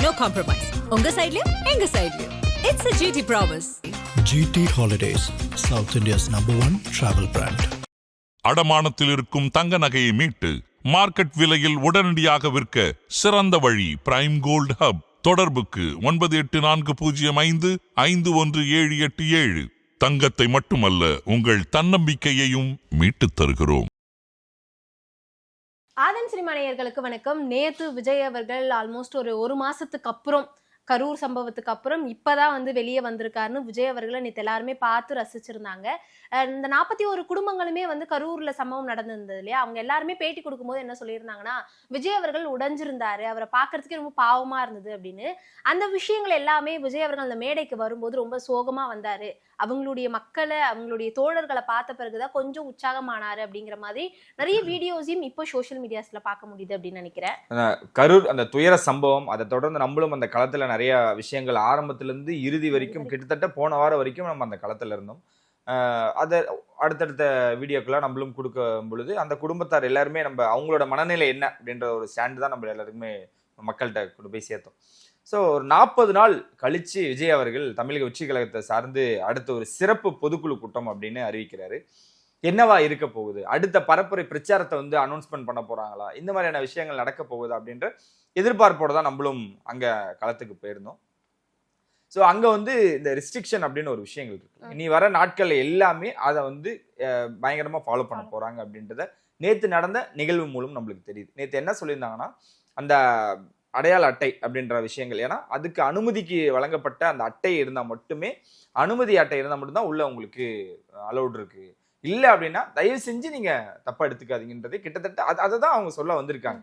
no compromise. உங்க சைடுலயும் எங்க சைடுலயும். It's a GT promise. GT Holidays, South India's #1 travel brand. அடமானத்தில் இருக்கும் தங்க நகையை மீட்டு மார்க்கெட் விலையில் உடனடியாக விற்க சிறந்த வழி பிரைம் கோல்ட் ஹப். தொடர்புக்கு 9840551787. தங்கத்தை மட்டுமல்ல, உங்கள் தன்னம்பிக்கையையும் மீட்டுத் தருகிறோம். ஆதன் சினிமா நேயர்களுக்கு வணக்கம். நேத்து விஜய் அவர்கள் ஆல்மோஸ்ட் ஒரு மாசத்துக்கு அப்புறம், கரூர் சம்பவத்துக்கு அப்புறம் இப்பதான் வெளியே வந்திருக்காருன்னு விஜய் அவர்களை நேற்று எல்லாருமே பார்த்து ரசிச்சிருந்தாங்க. இந்த 41 குடும்பங்களுமே கரூர்ல சம்பவம் நடந்திருந்தது இல்லையா, அவங்க எல்லாருமே பேட்டி கொடுக்கும்போது என்ன சொல்லியிருந்தாங்கன்னா, விஜய் அவர்கள் உடைஞ்சிருந்தாரு, அவரை பார்க்கறதுக்கே ரொம்ப பாவமா இருந்தது அப்படின்னு. அந்த விஷயங்கள் எல்லாமே விஜய் அவர்கள் அந்த மேடைக்கு வரும்போது ரொம்ப சோகமா வந்தாரு, அவங்களுடைய மக்களை அவங்களுடைய தோழர்களை பார்த்த பிறகுதான் கொஞ்சம் உற்சாகமானாரு அப்படிங்கிற மாதிரி நிறைய வீடியோஸையும் இப்போ சோஷியல் மீடியாஸ்ல பார்க்க முடியுது அப்படின்னு நினைக்கிறேன். கரூர் அந்த துயர சம்பவம், அதை தொடர்ந்து நம்மளும் அந்த களத்துல நிறைய விஷயங்கள் ஆரம்பத்துல இருந்து இறுதி வரைக்கும் கிட்டத்தட்ட போன வாரம் வரைக்கும் நம்ம அந்த களத்துல இருந்தோம். அதை அடுத்தடுத்த வீடியோக்கெல்லாம் நம்மளும் கொடுக்கும் பொழுது அந்த குடும்பத்தார் எல்லாருமே நம்ம அவங்களோட மனநிலை என்ன அப்படின்ற ஒரு ஸ்டாண்டு தான் நம்ம எல்லாருக்குமே மக்கள்கிட்ட கொண்டு போய் சேர்த்தோம். ஸோ ஒரு 40 நாள் கழிச்சு விஜய் அவர்கள் தமிழக உச்சி கழகத்தை சார்ந்து அடுத்த ஒரு சிறப்பு பொதுக்குழு கூட்டம் அப்படின்னு அறிவிக்கிறாரு. என்னவா இருக்க போகுது, அடுத்த பரப்புரை பிரச்சாரத்தை அனௌன்ஸ்மெண்ட் பண்ண போறாங்களா, இந்த மாதிரியான விஷயங்கள் நடக்க போகுது அப்படின்ற எதிர்பார்ப்போட தான் நம்மளும் அங்க களத்துக்கு போயிருந்தோம். ஸோ அங்க இந்த ரெஸ்ட்ரிக்ஷன் அப்படின்னு ஒரு விஷயங்கள் இருக்கு. இனி வர நாட்கள் எல்லாமே அதை பயங்கரமா ஃபாலோ பண்ண போறாங்க அப்படின்றத நேத்து நடந்த நிகழ்வு மூலம் நம்மளுக்கு தெரியுது. நேத்து என்ன சொல்லியிருந்தாங்கன்னா, அந்த அடையாள அட்டை அப்படின்ற விஷயங்கள், ஏன்னா அதுக்கு அனுமதிக்கு வழங்கப்பட்ட அந்த அட்டை இருந்தால் மட்டுமே, அனுமதி அட்டை இருந்தால் மட்டும்தான் உள்ள உங்களுக்கு அலௌட் இருக்கு, இல்லை அப்படின்னா தயவு செஞ்சு நீங்க தப்பா எடுத்துக்காதீங்கன்றது கிட்டத்தட்ட அதை தான் அவங்க சொல்ல வந்திருக்காங்க.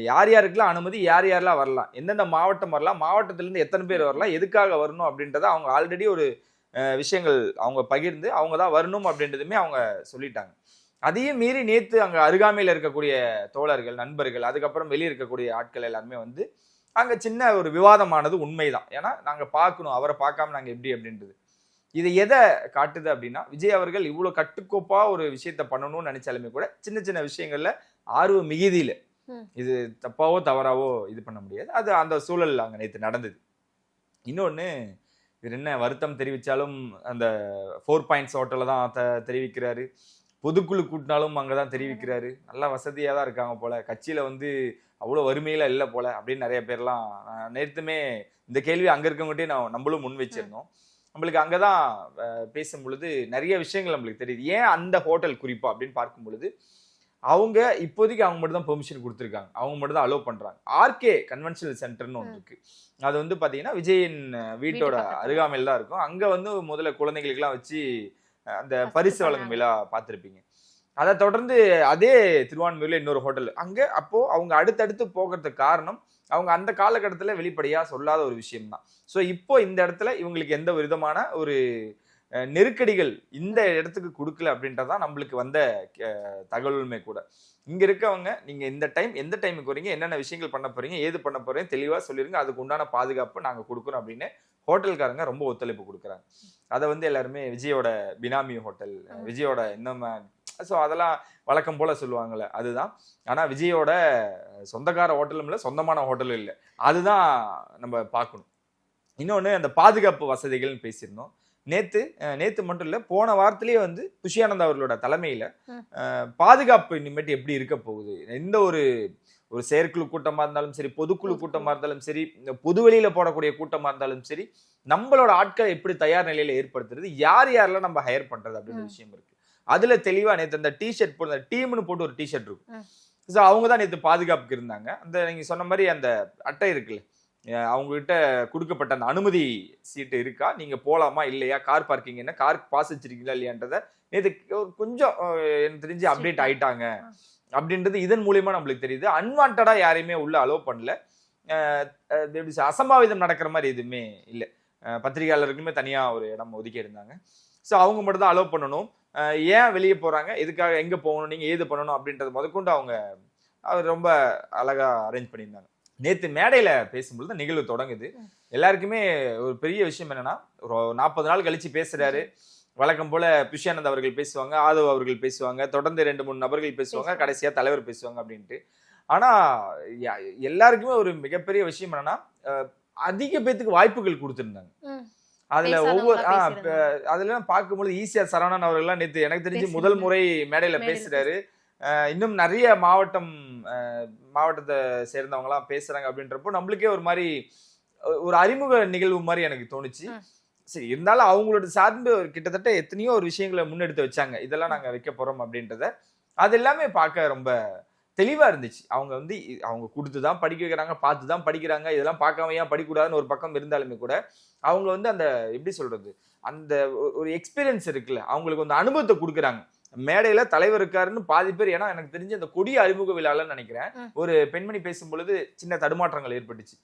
யார் யாருக்கெல்லாம் அனுமதி, யார் யாரெல்லாம் வரலாம், எந்தெந்த மாவட்டம் வரலாம், மாவட்டத்திலேருந்து எத்தனை பேர் வரலாம், எதுக்காக வரணும் அப்படின்றத அவங்க ஆல்ரெடி ஒரு விஷயங்கள் அவங்க பகிர்ந்து அவங்க தான் வரணும் அப்படின்றதுமே அவங்க சொல்லிட்டாங்க. அதையும் மீறி நேத்து அங்க அருகாமையில் இருக்கக்கூடிய தோழர்கள், நண்பர்கள், அதுக்கப்புறம் வெளியே இருக்கக்கூடிய ஆட்கள் எல்லாருமே அங்க சின்ன ஒரு விவாதமானது உண்மைதான். ஏன்னா நாங்க பார்க்கணும், அவரை பார்க்காம நாங்க எப்படி அப்படின்றது. இது எதை காட்டுது அப்படின்னா, விஜய் அவர்கள் இவ்வளவு கட்டுக்கோப்பா ஒரு விஷயத்த பண்ணணும்னு நினைச்சாலுமே கூட சின்ன சின்ன விஷயங்கள்ல ஆர்வ மிகுதியில இது தப்பாவோ தவறாவோ இது பண்ண முடியாது. அது அந்த சூழல் அங்க நேத்து நடந்தது. இன்னொன்னு, இவர் என்ன வருத்தம் தெரிவிச்சாலும் அந்த 4 பாயிண்ட்ஸ் ஹோட்டல்ல தான் தெரிவிக்கிறாரு, பொதுக்குழு கூட்டினாலும் அங்கதான் தெரிவிக்கிறாரு. நல்லா வசதியா தான் இருக்காங்க போல, கட்சியில அவ்வளவு வறுமையில இல்லை போல அப்படின்னு நிறைய பேர்லாம் நேத்துமே இந்த கேள்வி அங்க இருக்கவங்ககிட்டே நம்மளும் முன் வச்சிருந்தோம். நம்மளுக்கு அங்கதான் பேசும் பொழுது நிறைய விஷயங்கள் நம்மளுக்கு தெரியுது. ஏன் அந்த ஹோட்டல் குறிப்பா அப்படின்னு பார்க்கும் பொழுது, அவங்க இப்போதைக்கு அவங்க மட்டும் தான் பெர்மிஷன் கொடுத்துருக்காங்க, அவங்க மட்டும் தான் அலோவ் பண்றாங்க. ஆர்கே கன்வென்ஷனல் சென்டர்னு ஒன்று இருக்கு. அது பாத்தீங்கன்னா விஜயின் வீட்டோட அருகாமையில் தான் இருக்கும். அங்க முதல்ல குழந்தைகளுக்கெல்லாம் வச்சு அந்த பரிசு வழங்கும் விழா பார்த்துருப்பீங்க. அதை தொடர்ந்து அதே திருவான்மையூர்ல இன்னொரு ஹோட்டல் அங்க. அப்போ அவங்க அடுத்தடுத்து போகிறதுக்கு காரணம், அவங்க அந்த காலகட்டத்தில் வெளிப்படையா சொல்லாத ஒரு விஷயம்தான். ஸோ இப்போ இந்த இடத்துல இவங்களுக்கு எந்த விதமான ஒரு நெருக்கடிகள் இந்த இடத்துக்கு கொடுக்கல அப்படின்றதான் நம்மளுக்கு வந்த தகவலுமே கூட. இங்க இருக்கவங்க, நீங்க இந்த டைம் எந்த டைமுக்கு வரீங்க, என்னென்ன விஷயங்கள் பண்ண போறீங்க, ஏது பண்ண போறீங்க தெளிவா சொல்லிருங்க, அதுக்கு உண்டான பாதுகாப்பு நாங்க கொடுக்குறோம் அப்படின்னு ஹோட்டல்காரங்க ரொம்ப ஒத்துழைப்பு கொடுக்குறாங்க. அதை எல்லாருமே விஜயோட பினாமி ஹோட்டல், விஜயோட இன்னும் ஸோ அதெல்லாம் வழக்கம் போல சொல்லுவாங்கல்ல, அதுதான். ஆனா விஜயோட சொந்தக்கார ஹோட்டலும் இல்லை, சொந்தமான ஹோட்டலும் இல்லை, அதுதான் நம்ம பார்க்கணும். இன்னொன்னு, அந்த பாதுகாப்பு வசதிகள்னு பேசியிருந்தோம். நேத்து மட்டும் இல்ல, போன வாரத்திலேயே புஷியானந்த் அவர்களோட தலைமையில பாதுகாப்பு இனிமேட்டு எப்படி இருக்க போகுது, எந்த ஒரு செயற்குழு கூட்டமா இருந்தாலும் சரி, பொதுக்குழு கூட்டமா இருந்தாலும் சரி, பொதுவெளியில போடக்கூடிய கூட்டமா இருந்தாலும் சரி, நம்மளோட ஆட்களை எப்படி தயார் நிலையில ஏற்படுத்துறது, யார் யாரெல்லாம் நம்ம ஹையர் பண்றது அப்படின்னு விஷயம் இருக்கு. அதுல தெளிவா நேத்து அந்த டிஷர்ட் போட்டு, டீம்னு போட்டு ஒரு டிஷர்ட் இருக்கும். ஸோ அவங்க தான் நேத்து பாதுகாப்புக்கு இருந்தாங்க. அந்த நீங்க சொன்ன மாதிரி அந்த அட்டை இருக்குல்ல, அவங்க கிட்ட கொடுக்கப்பட்ட அந்த அனுமதி சீட்டு இருக்கா, நீங்க போலாமா இல்லையா, கார் பார்க்கிங் என்ன, கார் பாஸ் வச்சிருக்கீங்களா இல்லையான்றத நேத்து கொஞ்சம் எனக்கு தெரிஞ்சு அப்டேட் ஆயிட்டாங்க அப்படின்றது இதன் மூலியமா நம்மளுக்கு தெரியுது. அன்வான்டா யாரையுமே உள்ள அலோவ் பண்ணல. அசம்பாவிதம் நடக்கிற மாதிரி எதுவுமே இல்லை. பத்திரிகையாளருக்குமே தனியா ஒரு இடம் ஒதுக்கி இருந்தாங்க. ஸோ அவங்க மட்டும் தான் அலோவ் பண்ணணும். ஏன் வெளியே போறாங்க, எதுக்காக, எங்க போகணும், நீங்க ஏது பண்ணணும் அப்படின்றது முதற்கொண்டு அவங்க ரொம்ப அழகா அரேஞ்ச் பண்ணியிருந்தாங்க. நேத்து மேடையில பேசும்பொழுது நிகழ்வு தொடங்குது. எல்லாருக்குமே ஒரு பெரிய விஷயம் என்னன்னா, ஒரு 40 நாள் கழிச்சு பேசுறாரு. வழக்கம் போல புஷியானந்த் அவர்கள் பேசுவாங்க, ஆதவ் அவர்கள் பேசுவாங்க, தொடர்ந்து 2-3 நபர்கள் பேசுவாங்க, கடைசியா தலைவர் பேசுவாங்க அப்படின்ட்டு. ஆனா எல்லாருக்குமே ஒரு மிகப்பெரிய விஷயம் என்னன்னா அதிக பேத்துக்கு வாய்ப்புகள் கொடுத்திருந்தாங்க. அதுல ஒவ்வொரு அதுல பார்க்கும்போது ஈஸியா சரவணன் அவர்கள்லாம் நேத்து எனக்கு தெரிஞ்சு முதல் முறை மேடையில பேசுறாரு. இன்னும் நிறைய மாவட்டத்தை சேர்ந்தவங்க எல்லாம் பேசுறாங்க அப்படின்றப்போ நம்மளுக்கே ஒரு மாதிரி ஒரு அறிமுக நிகழ்வு மாதிரி எனக்கு தோணுச்சு. சரி, இருந்தாலும் அவங்களோட சார்ந்து கிட்டத்தட்ட எத்தனையோ ஒரு விஷயங்களை முன்னெடுத்து வச்சாங்க, இதெல்லாம் நாங்க வைக்க போறோம் அப்படின்றத. அது எல்லாமே பார்க்க ரொம்ப தெளிவா இருந்துச்சு. அவங்க வந்து அவங்க கொடுத்துதான் படிக்க வைக்கிறாங்க, பார்த்துதான் படிக்கிறாங்க, இதெல்லாம் பார்க்காம ஏன் படிக்கக்கூடாதுன்னு ஒரு பக்கம் இருந்தாலுமே கூட அவங்க வந்து அந்த எப்படி சொல்றது, அந்த ஒரு எக்ஸ்பீரியன்ஸ் இருக்குல்ல, அவங்களுக்கு வந்து அனுபவத்தை கொடுக்குறாங்க. மேடையில தலைவர் இருக்காருன்னு பாதி பேர், ஏன்னா எனக்கு தெரிஞ்சு அந்த கொடிய அறிமுக விழாலன்னு நினைக்கிறேன், ஒரு பெண்மணி பேசும் பொழுது சின்ன தடுமாற்றங்கள் ஏற்பட்டுச்சு.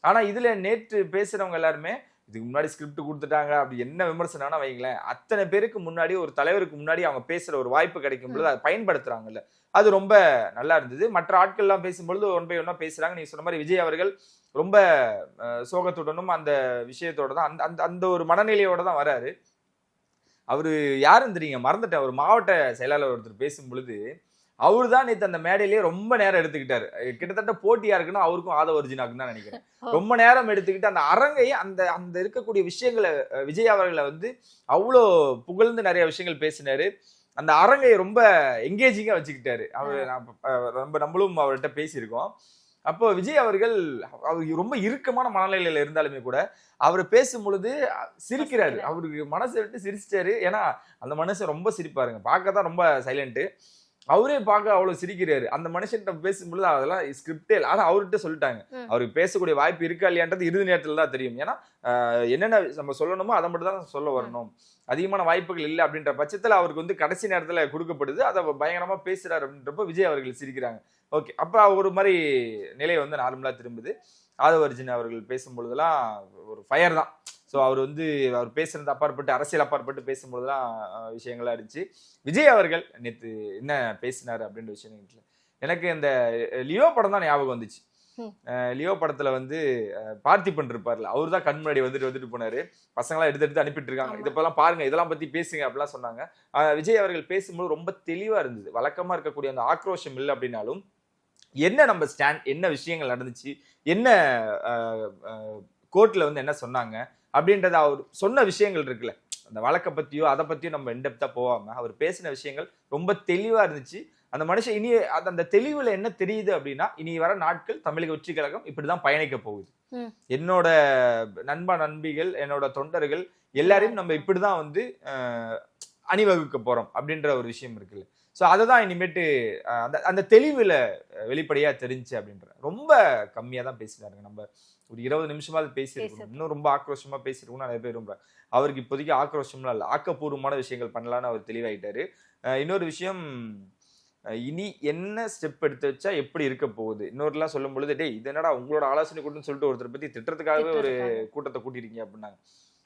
ஆனா இதுல நேற்று பேசுறவங்க எல்லாருமே இதுக்கு முன்னாடி ஸ்கிரிப்ட் கொடுத்துட்டாங்க அப்படி என்ன விமர்சனம்னா வைங்களேன், அத்தனை பேருக்கு முன்னாடி ஒரு தலைவருக்கு முன்னாடி அவங்க பேசுற ஒரு வாய்ப்பு கிடைக்கும் பொழுது அதை பயன்படுத்துறாங்கல்ல, அது ரொம்ப நல்லா இருந்தது. மற்ற ஆட்கள் எல்லாம் பேசும்பொழுது ஒன் பை ஒன்னா பேசுறாங்க. நீங்க சொன்ன மாதிரி விஜய் அவர்கள் ரொம்ப சோகத்துடனும் அந்த விஷயத்தோட தான் அந்த ஒரு மனநிலையோட தான் வராரு. அவரு யாருன்னு தெரியுங்க, மறந்துட்டேன். ஒரு மாவட்ட செயலாளர் ஒருத்தர் பேசும் பொழுது அவரு தான் நேற்று அந்த மேடையிலேயே ரொம்ப நேரம் எடுத்துக்கிட்டாரு. கிட்டத்தட்ட போட்டியா இருக்குன்னா அவருக்கும் ஆதவ அர்ஜுனாக்குன்னு தான் நினைக்கிறேன். ரொம்ப நேரம் எடுத்துக்கிட்டு அந்த அரங்கையே அந்த இருக்கக்கூடிய விஷயங்களை விஜய் அவர்களை வந்து அவ்வளோ புகழ்ந்து நிறைய விஷயங்கள் பேசினாரு. அந்த அரங்கை ரொம்ப எங்கேஜிங்கா வச்சுக்கிட்டாரு. அவரு நம்மளும் அவர்கிட்ட பேசியிருக்கோம். அப்போ விஜய் அவர்கள் அவர் ரொம்ப இறுக்கமான மனநிலையில இருந்தாலுமே கூட அவர் பேசும் பொழுது சிரிக்கிறாரு. அவருக்கு மனசை விட்டு சிரிச்சிட்டாரு. ஏன்னா அந்த மனுஷன் ரொம்ப சிரிப்பாருங்க, பார்க்கதான் ரொம்ப சைலண்ட். அவரே பார்க்க அவ்வளவு சிரிக்கிறாரு. அந்த மனுஷன்கிட்ட பேசும்பொழுது அதெல்லாம் ஸ்கிரிப்டே இல்லை. ஆனா அவர்கிட்ட சொல்லிட்டாங்க, அவருக்கு பேசக்கூடிய வாய்ப்பு இருக்கா இல்லையான்றது இறுதி நேரத்துல தான் தெரியும். ஏன்னா என்னென்ன நம்ம சொல்லணுமோ அதை மட்டும் தான் சொல்ல வரணும், அதிகமான வாய்ப்புகள் இல்லை அப்படின்ற பட்சத்துல அவருக்கு வந்து கடைசி நேரத்துல கொடுக்கப்படுது. அதை பயங்கரமா பேசுறாரு அப்படின்றப்போ விஜய் அவர்கள் சிரிக்கிறாங்க. ஓகே, அப்ப ஒரு மாதிரி நிலை வந்து நார்மலா திரும்புது. ஆதவ அர்ஜுன் அவர்கள் பேசும்பொழுதுலாம் ஒரு ஃபயர் தான். ஸோ அவர் வந்து அவர் பேசுறது அப்பாற்பட்டு, அரசியல் அப்பாற்பட்டு பேசும்பொழுதுலாம் விஷயங்கள்லாம் இருந்துச்சு. விஜய் அவர்கள் நேற்று என்ன பேசினாரு அப்படின்ற விஷயம் எனக்கு இந்த லியோ படம் தான் ஞாபகம் வந்துச்சு. லியோ படத்துல வந்து பார்த்திபன் இருப்பார்ல, அவரு தான் கண் முன்னாடி வந்துட்டு போனாரு. பசங்களாம் எடுத்து அனுப்பிட்டு இருக்காங்க, இதெல்லாம் பாருங்க, இதெல்லாம் பத்தி பேசுங்க அப்படிலாம் சொன்னாங்க. விஜய் அவர்கள் பேசும்போது ரொம்ப தெளிவா இருந்தது. வழக்கமா இருக்கக்கூடிய அந்த ஆக்ரோஷம் இல்லை அப்படின்னாலும் என்ன நம்ம ஸ்டாண்ட், என்ன விஷயங்கள் நடந்துச்சு, என்ன கோர்ட்ல வந்து என்ன சொன்னாங்க அப்படின்றத அவர் சொன்ன விஷயங்கள் இருக்குல்ல, அந்த வழக்கை பத்தியோ அதை பத்தியோ நம்ம இன்டெப்தா போகாம அவர் பேசின விஷயங்கள் ரொம்ப தெளிவா இருந்துச்சு. அந்த மனுஷன் இனி அந்த தெளிவுல என்ன தெரியுது அப்படின்னா, இனி வர நாட்கள் தமிழக வெற்றி கழகம் இப்படிதான் பயணிக்க போகுது. என்னோட நண்பிகள், என்னோட தொண்டர்கள் எல்லாரையும் நம்ம இப்படிதான் வந்து அணிவகுக்க போறோம் அப்படின்ற ஒரு விஷயம் இருக்குல்ல. ஸோ அதை தான் இனிமேட்டு அந்த தெளிவுல வெளிப்படையா தெரிஞ்சு அப்படின்ற ரொம்ப கம்மியா தான் பேசினாருங்க. நம்ம ஒரு 20 நிமிஷமாவது பேசியிருக்கணும், இன்னும் ரொம்ப ஆக்ரோஷமா பேசியிருக்கோம் நிறைய பேர். ரொம்ப அவருக்கு இப்போதைக்கு ஆக்ரோஷம்லாம் இல்லை, ஆக்கப்பூர்வமான விஷயங்கள் பண்ணலான்னு அவர் தெளிவாயிட்டாரு. இன்னொரு விஷயம், இனி என்ன ஸ்டெப் எடுத்து வச்சா எப்படி இருக்க போகுது, இன்னொருலாம் சொல்லும் பொழுது டேய் இது என்னடா உங்களோட ஆலோசனை கூட்டம்னு சொல்லிட்டு ஒருத்தர் பத்தி திட்டத்துக்காகவே ஒரு கூட்டத்தை கூட்டிருக்கீங்க அப்படின்னாங்க.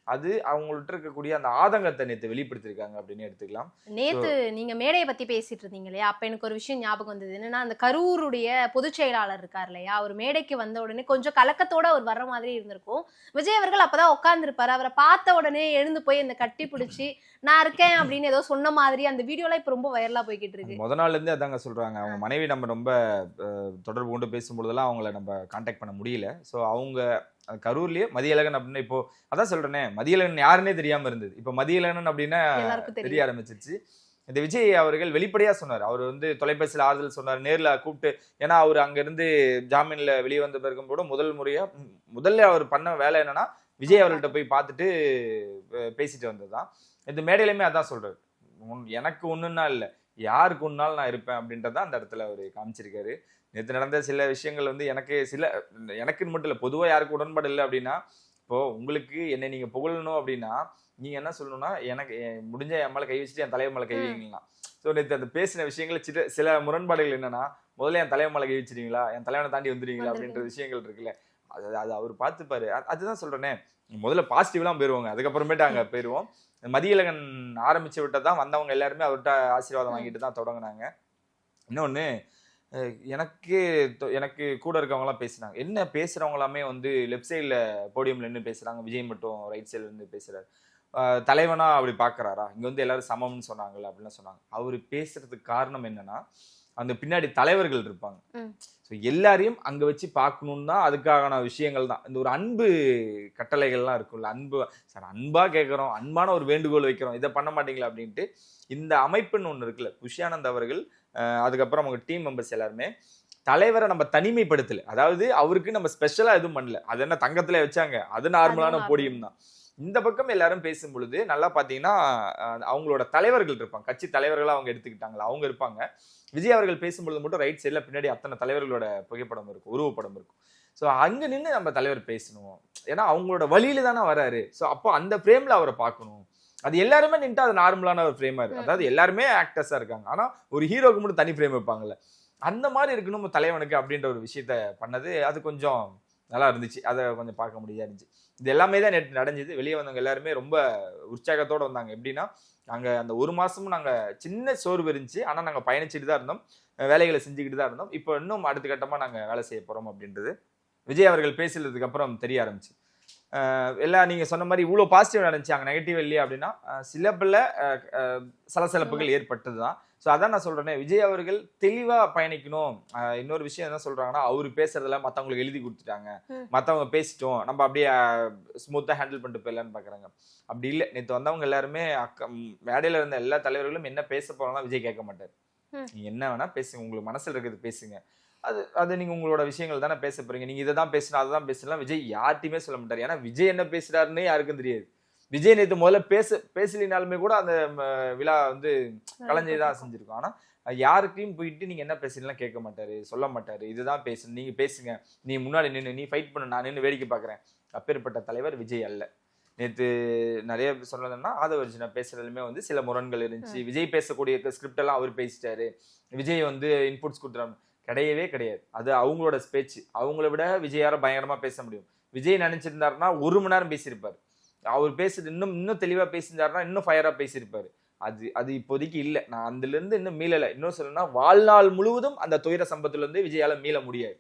அது அவங்கள்ட்ட இருக்கக்கூடிய அந்த ஆதங்கத்தை நேற்று வெளிப்படுத்திருக்காங்க அப்படின்னு எடுத்துக்கலாம். நேத்து நீங்க மேடையை பத்தி பேசிட்டு இருந்தீங்க இல்லையா, அப்ப எனக்கு ஒரு விஷயம் ஞாபகம் வந்தது. என்னன்னா, அந்த கரூருடைய பொதுச் செயலாளர் இருக்கார் இல்லையா, அவர் மேடைக்கு வந்த உடனே கொஞ்சம் கலக்கத்தோட அவர் வர்ற மாதிரி இருந்திருக்கும். விஜய் அவர்கள் அப்பதான் உட்கார்ந்து இருப்பாரு. அவரை பார்த்த உடனே எழுந்து போய் அந்த கட்டி பிடிச்சி நான் இருக்கேன் அப்படின்னு ஏதோ சொன்ன மாதிரி அந்த வீடியோலாம் இப்ப ரொம்ப வைரலா போய்கிட்டு இருக்கு. முத நாள்ல இருந்தே அதாங்க சொல்றாங்க. அவங்க மனைவி நம்ம ரொம்ப தொடர்பு கொண்டு பேசும்பொழுதெல்லாம் அவங்கள நம்ம கான்டாக்ட் பண்ண முடியல. ஸோ அவங்க கரூர்லயே மதியழகன் அப்படின்னு, இப்போ அதான் சொல்றேனே, மதியழகன் யாருன்னே தெரியாம இருந்தது, இப்ப மதியழகன் அப்படின்னா தெரிய ஆரம்பிச்சிருச்சு. இந்த விஜய் அவர்கள் வெளிப்படையா சொன்னார். அவர் வந்து தொலைபேசியில் ஆறுதல் சொன்னார், நேர்ல கூப்பிட்டு. ஏன்னா அவர் அங்க இருந்து ஜாமீன்ல வெளியே வந்த பிறகும் கூட முதல்ல அவர் பண்ண வேலை என்னன்னா, விஜய் அவர்கள்ட்ட போய் பார்த்துட்டு பேசிட்டு வந்ததுதான். இந்த மேடையிலுமே அதான் சொல்றாரு, எனக்கு ஒண்ணுன்னா இல்லை, யாருக்கு ஒன்னாலும் நான் இருப்பேன் அப்படின்றதான் அந்த இடத்துல அவர் காமிச்சிருக்காரு. நேற்று நடந்த சில விஷயங்கள் வந்து எனக்குன்னு மட்டும் இல்லை, பொதுவாக யாருக்கு உடன்பாடு இல்லை அப்படின்னா, இப்போ உங்களுக்கு என்னை நீங்க புகழணும் அப்படின்னா நீங்க என்ன சொல்லணும்னா, எனக்கு முடிஞ்ச என் மேல கை வச்சுட்டு என் தலைவர் மேல கை வைக்கலாம். ஸோ நேற்று அந்த பேசின விஷயங்கள் சில முரண்பாடுகள் என்னன்னா, முதல்ல என் தலைவர் மேல கை வச்சிருவீங்களா, என் தலைவனை தாண்டி வந்துடுவீங்களா அப்படின்ற விஷயங்கள் இருக்குல்ல, அது அவர் பார்த்துப்பாரு. அதுதான் சொல்றேனே, முதல்ல பாசிட்டிவ்லாம் போயிருவாங்க, அதுக்கப்புறமேட்டு அங்க போயிருவோம். மதியழகன் ஆரம்பிச்சு விட்டதான் வந்தவங்க எல்லாருமே அவர்கிட்ட ஆசீர்வாதம் வாங்கிட்டு தான் தொடங்கினாங்க. இன்னொன்னு, எனக்கு கூட இருக்கவங்கலாம் பேசுனாங்க, என்ன பேசுறவங்க எல்லாமே வந்து லெஃப்ட் சைட்ல போடியம்ல நின்று பேசுறாங்க, விஜய் மட்டும் ரைட் சைட்ல இருந்து பேசுறாரு, தலைவனா அப்படி பாக்குறாரா, இங்க வந்து எல்லாரும் சமம்னு சொன்னாங்கல்ல அப்படின்லாம் சொன்னாங்க. அவரு பேசுறதுக்கு காரணம் என்னன்னா, அந்த பின்னாடி தலைவர்கள் இருப்பாங்க. ம். ஸோ எல்லாரையும் அங்க வச்சு பார்க்கணும்னு தான் அதுக்கான விஷயங்கள் தான். இந்த ஒரு அன்பு கட்டளைகள்லாம் இருக்கும்ல, அன்பு சார் அன்பா கேட்குறோம், அன்பான ஒரு வேண்டுகோள் வைக்கிறோம், இதை பண்ண மாட்டீங்களா அப்படின்ட்டு இந்த அமைப்புன்னு ஒன்று இருக்குல்ல, புஷ்யானந்த் அவர்கள் அதுக்கப்புறம் அவங்க டீம் மெம்பர்ஸ் எல்லாருமே தலைவரை நம்ம தனிமைப்படுத்தல. அதாவது அவருக்கு நம்ம ஸ்பெஷலா எதுவும் பண்ணல. அது என்ன தங்கத்துல வச்சாங்க, அது நார்மலான போடியம் தான். இந்த பக்கம் எல்லாரும் பேசும் பொழுது நல்லா பாத்தீங்கன்னா அவங்களோட தலைவர்கள் இருப்பாங்க, கட்சி தலைவர்களா அவங்க எடுத்துக்கிட்டாங்களா அவங்க இருப்பாங்க. விஜய் அவர்கள் பேசும்பொழுது மட்டும் ரைட் சைட்ல பின்னாடி அத்தனை தலைவர்களோட புகைப்படம் இருக்கும், உருவப்படம் இருக்கும். ஸோ அங்க நின்று நம்ம தலைவர் பேசணும், ஏன்னா அவங்களோட வழியில தானே வராரு. ஸோ அப்போ அந்த ஃப்ரேம்ல அவரை பார்க்கணும். அது எல்லாருமே நின்று அது நார்மலான ஒரு ஃப்ரேமா இருக்கு. அதாவது எல்லாருமே ஆக்டர்ஸா இருக்காங்க, ஆனா ஒரு ஹீரோக்கு மட்டும் தனி ஃப்ரேம் வைப்பாங்கல்ல, அந்த மாதிரி இருக்கணும் தலைவனுக்கு அப்படின்ற ஒரு விஷயத்த பண்ணது. அது கொஞ்சம் நல்லா இருந்துச்சு, அதை கொஞ்சம் பார்க்க முடியா இருந்துச்சு. இது எல்லாமே தான் நேற்று நடந்தது. வெளியே வந்தவங்க எல்லாருமே ரொம்ப உற்சாகத்தோட வந்தாங்க. எப்படின்னா நாங்க அந்த ஒரு மாசமும் நாங்க சின்ன சோர்வு இருந்துச்சு, ஆனா நாங்க பயணிச்சுட்டு தான் இருந்தோம், வேலைகளை செஞ்சுக்கிட்டு தான் இருந்தோம். இப்போ இன்னும் அடுத்த கட்டமா நாங்க வேலை செய்ய போறோம் அப்படின்றது விஜய் அவர்கள் பேசுறதுக்கு அப்புறம் தெரிய ஆரம்பிச்சு. எல்லாம் நீங்க சொன்ன மாதிரி இவ்வளோ பாசிட்டிவ் நடந்துச்சு, அங்கே நெகட்டிவ் இல்லையா அப்படின்னா சில பல சலசலப்புகள் ஏற்பட்டது தான். ஸோ அதான் நான் சொல்றேனே, விஜய் அவர்கள் தெளிவா பயணிக்கணும். இன்னொரு விஷயம் என்ன சொல்றாங்கன்னா, அவரு பேசுறதுல மற்றவங்களுக்கு எழுதி கொடுத்துட்டாங்க, மற்றவங்க பேசிட்டோம் நம்ம அப்படியே ஸ்மூத்தா ஹேண்டில் பண்ணிட்டு போயிடலான்னு பாக்குறாங்க. அப்படி இல்லை. நேற்று வந்தவங்க எல்லாருமே மேடையில இருந்த எல்லா தலைவர்களும் என்ன பேச போறாங்கன்னா விஜய் கேட்க மாட்டார். நீங்க என்ன வேணா பேசுங்க, உங்களுக்கு மனசுல இருக்கிறது பேசுங்க, அது நீங்க உங்களோட விஷயங்கள் தானே பேச போறீங்க, நீங்க இதை தான் பேசணும் அதை தான் பேசலாம் விஜய் யார்ட்டையுமே சொல்ல மாட்டார். ஏன்னா விஜய் என்ன பேசுறாருன்னு யாருக்கும் தெரியாது. விஜய் நேற்று முதல்ல பேசலினாலுமே கூட அந்த விழா வந்து கலைஞர் தான் செஞ்சிருக்கோம். ஆனா யாருக்கையும் போயிட்டு நீங்க என்ன பேசுறீங்கன்னா கேட்க மாட்டாரு, சொல்ல மாட்டாரு, இதுதான் பேசணும், நீங்க பேசுங்க, நீ முன்னாடி நின்று நீ ஃபைட் பண்ணு, நான் நின்று வேடிக்கை பாக்குறேன். அப்பேற்பட்ட தலைவர் விஜய் அல்ல. நேற்று நிறைய சொல்லணும்னா ஆதவர்ஜுனா பேசுறதுலுமே வந்து சில முரண்கள் இருந்துச்சு. விஜய் பேசக்கூடிய ஸ்கிரிப்ட் எல்லாம் அவர் பேசிட்டாரு, விஜய் வந்து இன்புட்ஸ் கொடுத்துறாங்க, கிடையவே கிடையாது. அது அவங்களோட பேச்சு. அவங்கள விட விஜயார பயங்கரமா பேச முடியும். விஜய் நினைச்சிருந்தாருன்னா 1 மணி நேரம் பேசியிருப்பாரு. அவர் பேசுறது இன்னும் தெளிவா பேசியிருந்தாருன்னா இன்னும் ஃபயரா பேசியிருப்பாரு. அது இப்போதைக்கு இல்லை. நான் அதுல இருந்து இன்னும் மீளலை. இன்னும் சொல்லணும்னா வாழ்நாள் முழுவதும் அந்த துயர சம்பத்துல இருந்து விஜயால மீள முடியாது.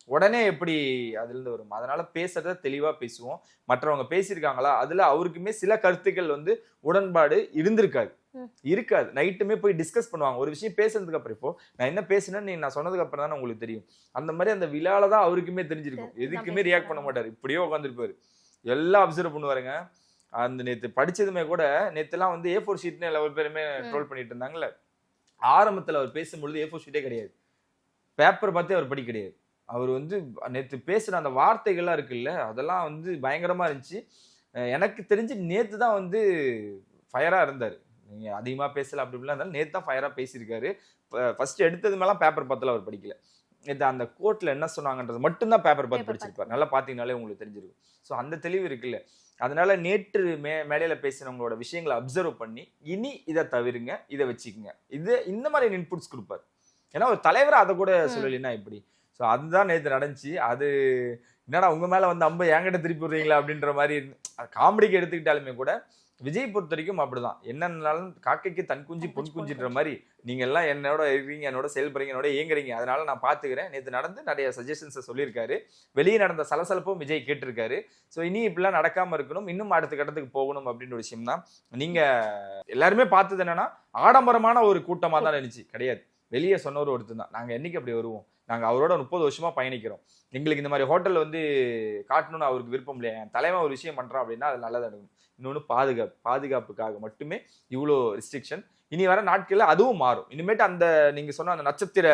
உடனே எப்படி அதுல இருந்து வரும்? அதனால பேசுறத தெளிவா பேசுவோம். மற்றவங்க பேசியிருக்காங்களா, அதுல அவருக்குமே சில கருத்துக்கள் வந்து உடன்பாடு இருக்காது. நைட்டுமே போய் டிஸ்கஸ் பண்ணுவாங்க ஒரு விஷயம் பேசுறதுக்கு அப்புறம். இப்போ நான் என்ன பேசுனேன்னு நான் சொன்னதுக்கு அப்புறம் தானே உங்களுக்கு தெரியும். அந்த மாதிரி அந்த விழால தான் அவருக்குமே தெரிஞ்சிருக்கும். எதுக்குமே ரியாக்ட் பண்ண மாட்டாரு, இப்படியே உட்காந்துருப்பாரு, எல்லாம் அப்சர்வ் பண்ணுவாருங்க. அந்த நேற்று படிச்சதுமே கூட, நேற்றுலாம் வந்து A4 ஷீட்னு எல்லா பேருமே ட்ரோல் பண்ணிட்டு இருந்தாங்கல்ல, ஆரம்பத்தில் அவர் பேசும்பொழுது A4 ஷீட்டே கிடையாது, பேப்பர் பார்த்தே அவர் படிக்க கிடையாது. அவர் வந்து நேற்று பேசுகிற அந்த வார்த்தைகள்லாம் இருக்குல்ல, அதெல்லாம் வந்து பயங்கரமாக இருந்துச்சு. எனக்கு தெரிஞ்சு நேற்று தான் வந்து ஃபயராக இருந்தார். நீங்கள் அதிகமாக பேசலை அப்படி இப்படிலாம் இருந்தாலும் நேற்று தான் ஃபயராக பேசியிருக்காரு. ஃபர்ஸ்ட் எடுத்தது மேலாம் பேப்பர் பார்த்துல அவர் படிக்கல. நேற்று அந்த கோர்ட்டில் என்ன சொன்னாங்கன்றது மட்டும்தான் பேப்பர் பார்த்து படிச்சிருப்பார். நல்லா பார்த்தீங்கனாலே உங்களுக்கு தெரிஞ்சிருக்கும். ஸோ அந்த தெளிவு இருக்குல்ல. அதனால நேற்று மேடையில் பேசினவங்களோட விஷயங்களை அப்சர்வ் பண்ணி இனி இதை தவிருங்க, இதை வச்சுக்கோங்க, இந்த மாதிரி இன்புட்ஸ் கொடுப்பார். ஏன்னா ஒரு தலைவரை அதை கூட சொல்லலைன்னா எப்படி? ஸோ அதுதான் நேற்று நடந்துச்சு. அது என்னடா உங்க மேல வந்து அம்பை என்கிட்ட திருப்பி விடுறீங்களா அப்படின்ற மாதிரி காமெடிக்கு எடுத்துக்கிட்டாலுமே கூட விஜய் பொறுத்த வரைக்கும் அப்படிதான். என்னன்னாலும் காக்கைக்கு தன் குஞ்சு பொன் குஞ்சுன்ற மாதிரி நீங்க எல்லாம் என்னோட இருக்கீங்க, என்னோட செயல்படுறீங்க, என்னோட இயங்குறீங்க, அதனால நான் பாத்துக்கிறேன். நேற்று நடந்து நிறைய சஜஷன்ஸை சொல்லியிருக்காரு. வெளியே நடந்த சலசலப்பும் விஜய் கேட்டிருக்காரு. ஸோ இனி இப்படிலாம் நடக்காம இருக்கணும், இன்னும் அடுத்த கட்டத்துக்கு போகணும் அப்படின்ற ஒரு விஷயம் தான். நீங்க எல்லாருமே பார்த்தது என்னன்னா ஆடம்பரமான ஒரு கூட்டமா தான் நினைச்சு கிடையாது. வெளியே சொன்னவர் ஒருத்தர் தான், நாங்க என்னைக்கு அப்படி வருவோம், நாங்க அவரோட 30 வருஷமா பயணிக்கிறோம், எங்களுக்கு இந்த மாதிரி ஹோட்டல் வந்து காட்டணும்னு அவருக்கு விருப்பம் இல்லையா, என் தலைவன் ஒரு விஷயம் பண்றான் அப்படின்னா அது நல்லதா இருக்கும். இன்னொன்று பாதுகாப்புக்காக மட்டுமே இவ்வளோ ரெஸ்ட்ரிக்ஷன். இனி வர நாட்கள்ல அதுவும் மாறும். இனிமேட்டு அந்த நீங்க சொன்ன அந்த நட்சத்திர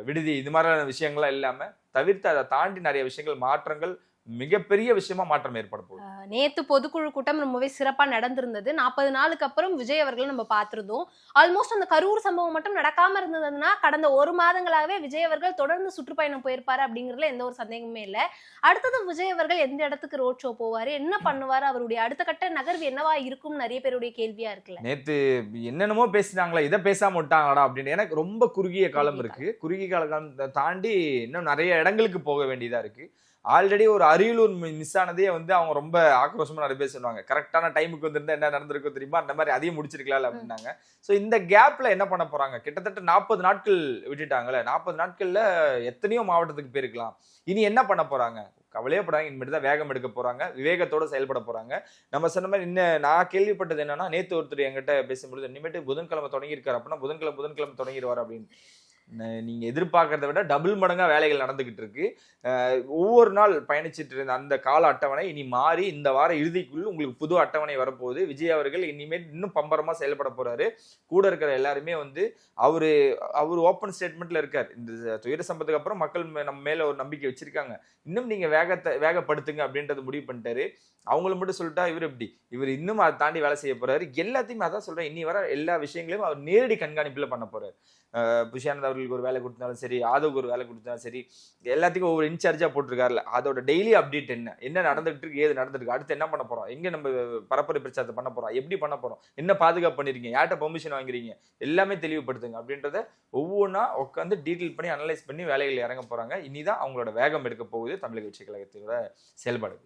விடுதி இது மாதிரியான விஷயங்கள்லாம் இல்லாம தவிர்த்து அதை தாண்டி நிறைய விஷயங்கள் மாற்றங்கள் மிகப்பெரிய விஷயமா மாற்றம் ஏற்பட போகுது. நேத்து பொதுக்குழு கூட்டம் ரொம்பவே சிறப்பா நடந்திருந்தது. 40 நாளுக்கு அப்புறம் விஜய் அவர்கள் நம்ம பார்த்திருந்தோம். ஆல்மோஸ்ட் அந்த கரூர் சம்பவம் மட்டும் நடக்காம இருந்ததுன்னா கடந்த 1 மாதங்களாகவே விஜய் அவர்கள் தொடர்ந்து சுற்றுப்பயணம் போயிருப்பாரு அப்படிங்கிறதுல எந்த ஒரு சந்தேகமே இல்லை. அடுத்தது விஜய் அவர்கள் எந்த இடத்துக்கு ரோட் ஷோ போவாரு, என்ன பண்ணுவாரு, அவருடைய அடுத்த கட்ட நகர்வு என்னவா இருக்கும் நிறைய பேருடைய கேள்வியா இருக்குல்ல. நேத்து என்னென்னமோ பேசினாங்களா, இதை பேசாம விட்டாங்கடா அப்படின்னு எனக்கு ரொம்ப குறுகிய காலம் இருக்கு. குறுகிய காலம் தாண்டி இன்னும் நிறைய இடங்களுக்கு போக வேண்டியதா இருக்கு. ஆல்ரெடி ஒரு அரியலூர் மிஸ் ஆனதே வந்து அவங்க ரொம்ப ஆக்ரோஷமா நிறைய பேர் சொல்லுவாங்க, கரெக்டான டைமுக்கு வந்திருந்தா என்ன நடந்திருக்கும் தெரியுமா, அந்த மாதிரி அதையும் முடிச்சிருக்கலாம் அப்படின்னாங்க. ஸோ இந்த கேப்ல என்ன பண்ண போறாங்க? கிட்டத்தட்ட 40 நாட்கள் விட்டுட்டாங்கல்ல. 40 நாட்கள்ல எத்தனையோ மாவட்டத்துக்கு போயிருக்கலாம். இனி என்ன பண்ண போறாங்க? கவலையப்படாங்க. இனிமேட்டு தான் வேகம் எடுக்க போறாங்க, விவேகத்தோட செயல்பட போறாங்க. நம்ம சொன்ன மாதிரி இன்னும் நான் கேள்விப்பட்டது என்னன்னா, நேத்து ஒருத்தர் என்கிட்ட பேசும்பொழுது இனிமேட்டு புதன்கிழமை தொடங்கியிருக்காரு, அப்படின்னா புதன்கிழமை தொடங்கிடுவார் அப்படின்னு. நீங்க எதிர்பார்க்கறத விட டபுள் மடங்கா வேலைகள் நடந்துகிட்டு இருக்கு. ஒவ்வொரு நாள் பயணிச்சுட்டு இருந்த அந்த கால அட்டவணை இனி மாறி இந்த வார இறுதிக்குள் உங்களுக்கு புது அட்டவணை வரப்போகுது. விஜய் அவர்கள் இனிமேல் இன்னும் பம்பரமா செயல்பட போறாரு. கூட இருக்கிற எல்லாருமே வந்து அவரு ஓப்பன் ஸ்டேட்மெண்ட்ல இருக்காரு. இந்த துயர சம்பவத்துக்கு அப்புறம் மக்கள் நம்ம மேல ஒரு நம்பிக்கை வச்சிருக்காங்க, இன்னும் நீங்க வேகப்படுத்துங்க அப்படின்றது முடிவு பண்ணிட்டாரு. அவங்களும் மட்டும் சொல்லிட்டா இவர் இன்னும் அதை தாண்டி வேலை செய்ய போறாரு. எல்லாத்தையுமே அதான் சொல்றேன், இன்னி வர எல்லா விஷயங்களையும் அவர் நேரடி கண்காணிப்புல பண்ண போறாரு. புஷியானந்த் அவர்களுக்கு ஒரு வேலை கொடுத்தாலும் சரி, ஆதவுக்கு ஒரு வேலை கொடுத்தாலும் சரி, எல்லாத்துக்கும் ஒவ்வொரு இன்சார்ஜா போட்டிருக்காருல, அதோட டெய்லி அப்டேட் என்ன நடந்துட்டு இருக்கு, ஏது நடந்துட்டு இருக்கு, அடுத்து என்ன பண்ண போறோம், எங்க நம்ம பரப்புரை பிரச்சாரத்தை பண்ண போறோம், எப்படி பண்ண போறோம், என்ன பாதுகாப்பு பண்ணிருக்கீங்க, யார்கிட்ட பெர்மிஷன் வாங்குறீங்க, எல்லாமே தெளிவுபடுத்துங்க அப்படின்றத ஒவ்வொன்றா உட்காந்து டீட்டெயில் பண்ணி அனலைஸ் பண்ணி வேலைகள் இறங்க போறாங்க. இனிதான் அவங்களோட வேகம் எடுக்க போகுது தமிழக வெற்றி கழகத்தோட செயல்பாடு.